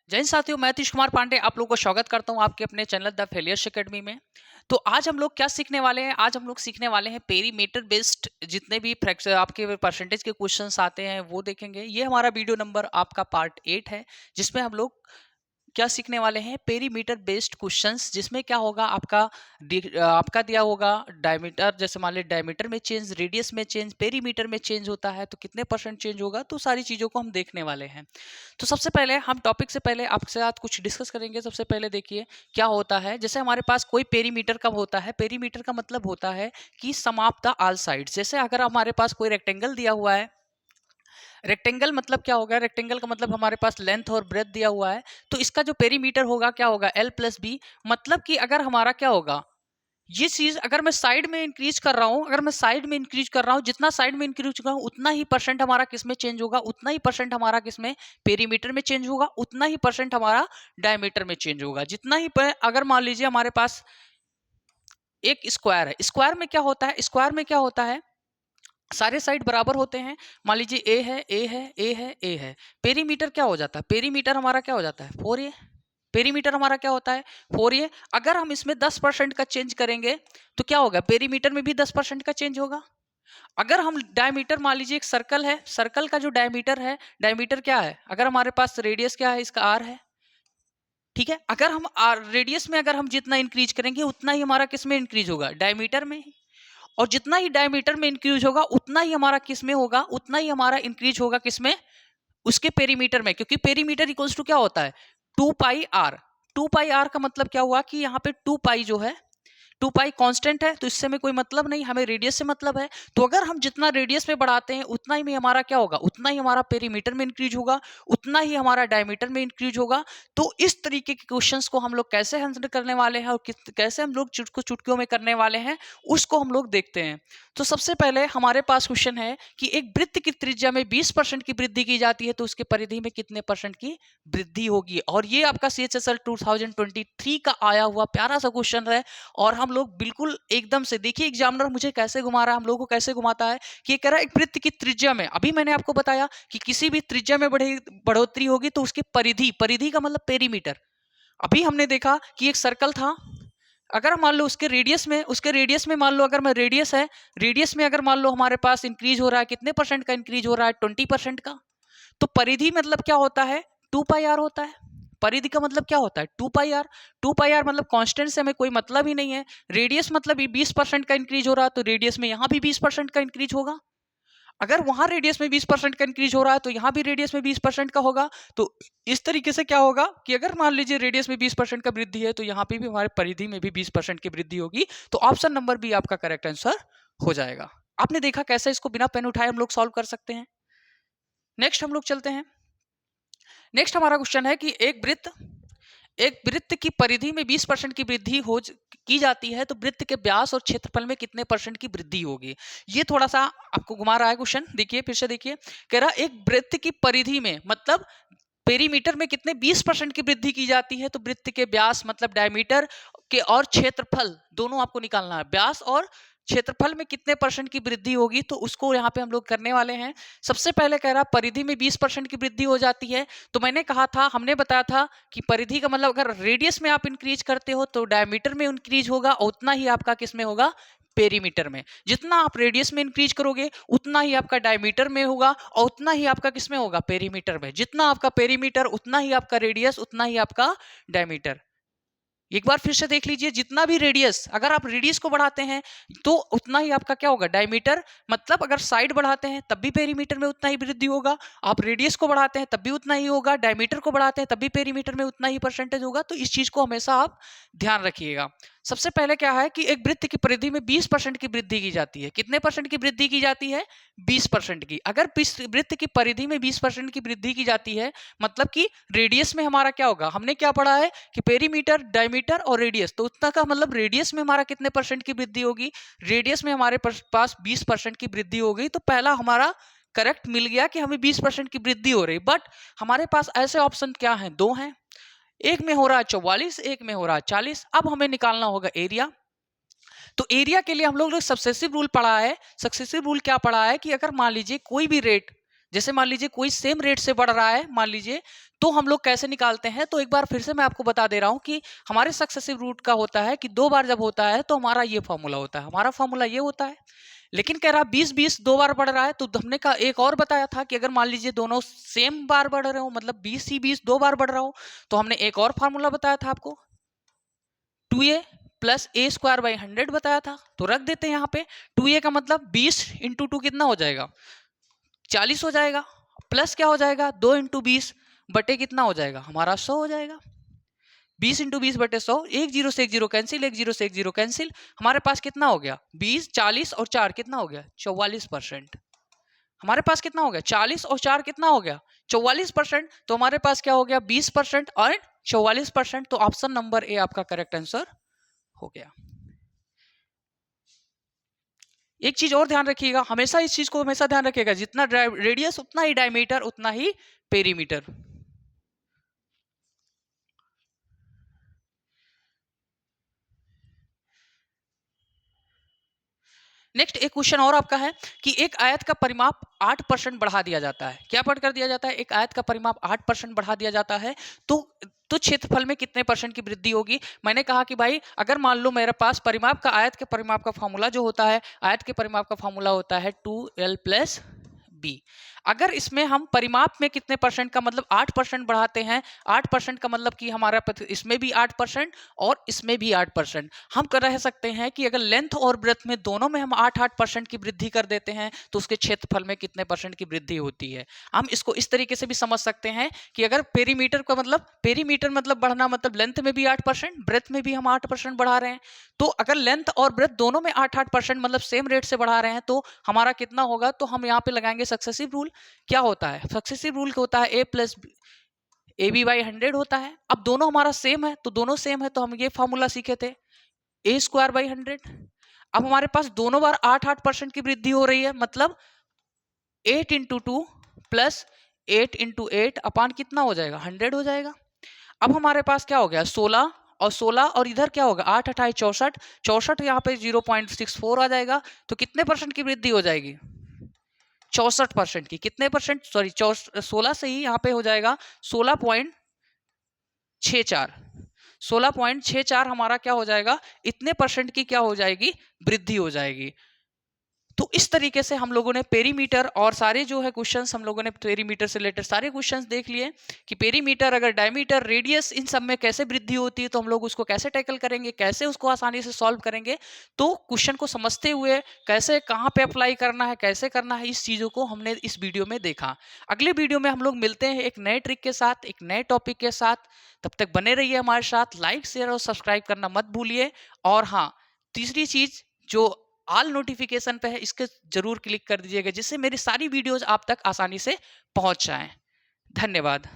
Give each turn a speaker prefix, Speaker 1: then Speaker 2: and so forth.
Speaker 1: जय हिंद साथियों, मैं तीश कुमार पांडे आप लोगों को स्वागत करता हूं आपके अपने चैनल द फेलियर्स एकेडमी में। तो आज हम लोग क्या सीखने वाले हैं? आज हम लोग सीखने वाले हैं पेरीमीटर बेस्ड जितने भी फ्रैक्चर आपके परसेंटेज के क्वेश्चंस आते हैं वो देखेंगे। ये हमारा वीडियो नंबर आपका पार्ट 8 है, जिसमें हम लोग क्या सीखने वाले हैं? पेरीमीटर बेस्ड क्वेश्चंस, जिसमें क्या होगा आपका दिया होगा डायमीटर। जैसे मान लीजिए डायमीटर में चेंज, रेडियस में चेंज, पेरीमीटर में चेंज होता है तो कितने परसेंट चेंज होगा, तो सारी चीज़ों को हम देखने वाले हैं। तो सबसे पहले हम टॉपिक से पहले आपके साथ कुछ डिस्कस करेंगे। सबसे पहले देखिए क्या होता है। जैसे हमारे पास कोई पेरीमीटर कब होता है? पेरीमीटर का मतलब होता है कि सम ऑफ द ऑल साइड्स। जैसे अगर हमारे पास कोई रेक्टेंगल दिया हुआ है, रेक्टेंगल मतलब क्या होगा? रेक्टेंगल का मतलब हमारे पास लेंथ और ब्रेथ दिया हुआ है, तो इसका जो पेरीमीटर होगा क्या होगा? L plus B. मतलब कि अगर हमारा क्या होगा, ये चीज अगर मैं साइड में इंक्रीज कर रहा हूं, अगर मैं साइड में इंक्रीज कर रहा हूं, जितना साइड में इंक्रीज होगा उतना ही परसेंट हमारा किस में चेंज होगा, उतना ही परसेंट हमारा किस में पेरीमीटर में चेंज होगा, उतना ही परसेंट हमारा डायमीटर में चेंज होगा। जितना ही अगर मान लीजिए हमारे पास एक स्क्वायर है, स्क्वायर में क्या होता है? स्क्वायर में क्या होता है? सारे साइड बराबर होते हैं। मान लीजिए ए है, ए है, ए है, ए है। पेरीमीटर क्या हो जाता है? पेरीमीटर हमारा क्या हो जाता है? 4a। पेरीमीटर हमारा क्या होता है? 4a। अगर हम इसमें 10% का चेंज करेंगे तो क्या होगा? पेरीमीटर में भी 10% का चेंज होगा। अगर हम डायमीटर, मान लीजिए एक सर्कल है, सर्कल का जो डायमीटर है, डायमीटर क्या है? अगर हमारे पास रेडियस क्या है? इसका आर है, ठीक है। अगर हम रेडियस में अगर हम जितना इंक्रीज करेंगे उतना ही हमारा किस में इंक्रीज होगा? डायमीटर में ही। और जितना ही डायमीटर में इंक्रीज होगा उतना ही हमारा किस में होगा? उतना ही हमारा इंक्रीज होगा किस में? उसके पेरीमीटर में। क्योंकि पेरीमीटर इक्वल्स टू क्या होता है? 2 पाई आर। 2 पाई आर का मतलब क्या हुआ कि यहाँ पे 2 पाई जो है, 2 पाई कांस्टेंट है, तो इससे हमें कोई मतलब नहीं, हमें रेडियस से मतलब है। तो अगर हम जितना रेडियस में बढ़ाते हैं उतना ही में हमारा क्या होगा? उतना ही हमारा पेरीमीटर में इंक्रीज होगा, उतना ही हमारा डायमीटर में इंक्रीज होगा। तो इस तरीके के क्वेश्चंस को हम लोग कैसे हैंडल करने वाले हैं और कैसे हम लोग चुटकियों में करने वाले हैं, उसको हम लोग देखते हैं। तो सबसे पहले हमारे पास क्वेश्चन है कि एक वृत्त की त्रिज्या में 20% की वृद्धि की जाती है तो उसके परिधि में कितने परसेंट की वृद्धि होगी? और ये आपका CHSL 2023 का आया हुआ प्यारा सा क्वेश्चन है। और हम लोग बिल्कुल एकदम से देखिए एग्जामिनर मुझे कैसे घुमा रहा है, हम लोगों को कैसे घुमाता है कि ये कह रहा है एक वृत्त की त्रिज्या में। अभी मैंने आपको बताया कि किसी भी त्रिज्या में बढ़ोतरी होगी तो उसकी परिधि, परिधि का मतलब पेरीमीटर। अभी हमने देखा कि एक सर्कल था, अगर मान लो उसके रेडियस में मान लो अगर मैं रेडियस है, रेडियस में अगर मान लो हमारे पास इंक्रीज हो रहा है, कितने परसेंट का इंक्रीज हो रहा है? 20% का। तो परिधि मतलब क्या होता है? 2 पाई आर होता है। परिधि का मतलब क्या होता है? 2 पाई आर। 2 पाई आर मतलब कांस्टेंट से हमें कोई मतलब ही नहीं है। रेडियस मतलब 20% का इंक्रीज हो रहा है तो रेडियस में यहाँ भी 20% का इंक्रीज होगा। अगर वहां रेडियस में 20% का इंक्रीज हो रहा है तो यहाँ भी रेडियस में 20% का होगा। तो इस तरीके से क्या होगा कि अगर मान लीजिए रेडियस में 20% का वृद्धि है तो यहाँ पे भी हमारे परिधि में भी 20% की वृद्धि होगी। तो ऑप्शन नंबर बी आपका करेक्ट आंसर हो जाएगा। आपने देखा कैसे इसको बिना पेन उठाए हम लोग सॉल्व कर सकते हैं। नेक्स्ट हम लोग चलते हैं। नेक्स्ट हमारा क्वेश्चन है कि एक वृत्त की परिधि में 20% की वृद्धि की जाती है तो वृत्त के व्यास और क्षेत्रफल में कितने परसेंट की वृद्धि होगी? ये थोड़ा सा आपको घुमा रहा है क्वेश्चन। देखिए फिर से देखिए, कह रहा एक वृत्त की परिधि में मतलब पेरीमीटर में कितने 20% की वृद्धि की जाती है तो वृत्त के व्यास मतलब डायमीटर के और क्षेत्रफल दोनों आपको निकालना है। व्यास और क्षेत्रफल में कितने परसेंट की वृद्धि होगी तो उसको यहाँ पे हम लोग करने वाले हैं। सबसे पहले कह रहा परिधि में 20% की वृद्धि हो जाती है। तो मैंने कहा था, हमने बताया था कि परिधि का मतलब अगर रेडियस में आप इंक्रीज करते हो तो डायमीटर में इंक्रीज होगा और उतना ही आपका किस में होगा? पेरीमीटर में। जितना आप रेडियस में इंक्रीज करोगे उतना ही आपका डायमीटर में होगा और उतना ही आपका किस में होगा? पेरीमीटर में। जितना आपका पेरीमीटर उतना ही आपका रेडियस, उतना ही आपका डायमीटर। एक बार फिर से देख लीजिए, जितना भी रेडियस, अगर आप रेडियस को बढ़ाते हैं तो उतना ही आपका क्या होगा? डायमीटर। मतलब अगर साइड बढ़ाते हैं तब भी पेरीमीटर में उतना ही वृद्धि होगा, आप रेडियस को बढ़ाते हैं तब भी उतना ही होगा, डायमीटर को बढ़ाते हैं तब भी पेरीमीटर में उतना ही परसेंटेज होगा। तो इस चीज को हमेशा आप ध्यान रखिएगा। सबसे पहले क्या है कि एक वृत्त की परिधि में 20% की वृद्धि की जाती है। कितने परसेंट की वृद्धि की जाती है? 20% की। अगर वृत्त की परिधि में 20% की वृद्धि की जाती है मतलब कि रेडियस में हमारा क्या होगा? हमने क्या पढ़ा है कि पेरीमीटर, डायमीटर और रेडियस, तो उतना का मतलब रेडियस में हमारा कितने परसेंट की वृद्धि होगी? रेडियस में हमारे पास 20% की वृद्धि हो गई। तो पहला हमारा करेक्ट मिल गया कि हमें 20% की वृद्धि हो रही। बट हमारे पास ऐसे ऑप्शन क्या है? 2 हैं। एक में हो रहा है 44, एक में हो रहा है 40। अब हमें निकालना होगा एरिया। तो एरिया के लिए हम लोग सक्सेसिव रूल पढ़ा है। सक्सेसिव रूल क्या पढ़ा है कि अगर मान लीजिए कोई भी रेट जैसे मान लीजिए कोई सेम रेट से बढ़ रहा है मान लीजिए, तो हम लोग कैसे निकालते हैं, तो एक बार फिर से मैं आपको बता दे रहा हूं कि हमारे सक्सेसिव रूट का होता है कि 2 बार जब होता है तो हमारा ये फॉर्मूला होता है, हमारा फॉर्मूला ये होता है। लेकिन कह रहा 20-20 2 बार बढ़ रहा है, तो हमने कहा एक और बताया था कि अगर मान लीजिए दोनों सेम बार बढ़ रहे हो, मतलब 20 ही 20 2 बार बढ़ रहा हो, तो हमने एक और फॉर्मूला बताया था आपको, 2a plus A square by 100 बताया था। तो रख देते हैं यहाँ पे, 2a का मतलब 20 इंटू 2 कितना हो जाएगा, 40 हो जाएगा, प्लस क्या हो जाएगा 2 इंटू 20 बटे कितना हो जाएगा हमारा 100 हो जाएगा। 20 इंटू 20 बटे 100, एक जीरो से एक जीरो कैंसिल, एक जीरो से एक जीरो कैंसिल, हमारे पास कितना हो गया 20, 40 और 4 कितना हो गया 44%। हमारे पास कितना हो गया 40 और 4 कितना हो गया 44%। तो हमारे पास क्या हो गया 20% और 44%। तो ऑप्शन नंबर ए आपका करेक्ट आंसर हो गया। एक चीज और ध्यान रखिएगा, हमेशा इस चीज को हमेशा ध्यान रखिएगा, जितना रेडियस उतना ही डायमीटर उतना ही पेरीमीटर। नेक्स्ट एक क्वेश्चन और आपका है कि एक आयत का परिमाप 8% बढ़ा दिया जाता है। क्या बढ़ कर दिया जाता है, एक आयत का परिमाप 8% बढ़ा दिया जाता है, तो क्षेत्रफल में कितने परसेंट की वृद्धि होगी। मैंने कहा कि भाई अगर मान लो मेरे पास परिमाप का आयत के परिमाप का फॉर्मूला जो होता है, आयत के परिमाप का फॉर्मूला होता है 2l प्लस बी। अगर इसमें हम परिमाप में कितने परसेंट का मतलब 8% बढ़ाते हैं, 8% का मतलब कि हमारा इसमें भी 8% और इसमें भी 8%। हम कर रह सकते हैं कि अगर लेंथ और ब्रेथ में दोनों में हम 8% की वृद्धि कर देते हैं तो उसके क्षेत्रफल में कितने परसेंट की वृद्धि होती है। हम इसको इस तरीके से भी समझ सकते हैं कि अगर पेरीमीटर का मतलब पेरीमीटर मतलब बढ़ना मतलब लेंथ में भी 8%, ब्रेथ में भी हम 8% बढ़ा रहे हैं। तो अगर लेंथ और ब्रेथ दोनों में 8% मतलब सेम रेट से बढ़ा रहे हैं तो हमारा कितना होगा, तो हम यहाँ पे लगाएंगे सक्सेसिव रूल। क्या होता है सक्सेसिव रूल, होता है ए प्लस ए बी बाई 100 होता है। अब दोनों हमारा सेम है, तो दोनों सेम है तो हम ये फॉर्मूला सीखे थे ए स्क्वायर बाई 100। अब हमारे पास दोनों बार 8% की वृद्धि हो रही है, मतलब 8 इंटू 2 प्लस 8 इंटू 8 अपान कितना हो जाएगा 100 हो जाएगा। अब हमारे पास क्या हो गया 16 और 16 और इधर क्या होगा 8 28 64, 64 यहाँ पे 0.64 आ जाएगा। तो कितने परसेंट की वृद्धि हो जाएगी 64% की। कितने परसेंट, सॉरी 16 से ही यहाँ पे हो जाएगा 16.64, 16.64 हमारा क्या हो जाएगा, इतने परसेंट की क्या हो जाएगी वृद्धि हो जाएगी। तो इस तरीके से हम लोगों ने पेरीमीटर और सारे जो है क्वेश्चंस हम लोगों ने पेरीमीटर से रिलेटेड सारे क्वेश्चंस देख लिए कि पेरीमीटर अगर डायमीटर रेडियस इन सब में कैसे वृद्धि होती है, तो हम लोग उसको कैसे टैकल करेंगे, कैसे उसको आसानी से सॉल्व करेंगे। तो क्वेश्चन को समझते हुए कैसे कहाँ पे अप्लाई करना है, कैसे करना है, इस चीज़ों को हमने इस वीडियो में देखा। अगले वीडियो में हम लोग मिलते हैं एक नए ट्रिक के साथ, एक नए टॉपिक के साथ। तब तक बने रहिए हमारे साथ, लाइक शेयर और सब्सक्राइब करना मत भूलिए। और हाँ, तीसरी चीज जो ऑल नोटिफिकेशन पे है, इसके जरूर क्लिक कर दीजिएगा जिससे मेरी सारी वीडियोस आप तक आसानी से पहुंच जाएं। धन्यवाद।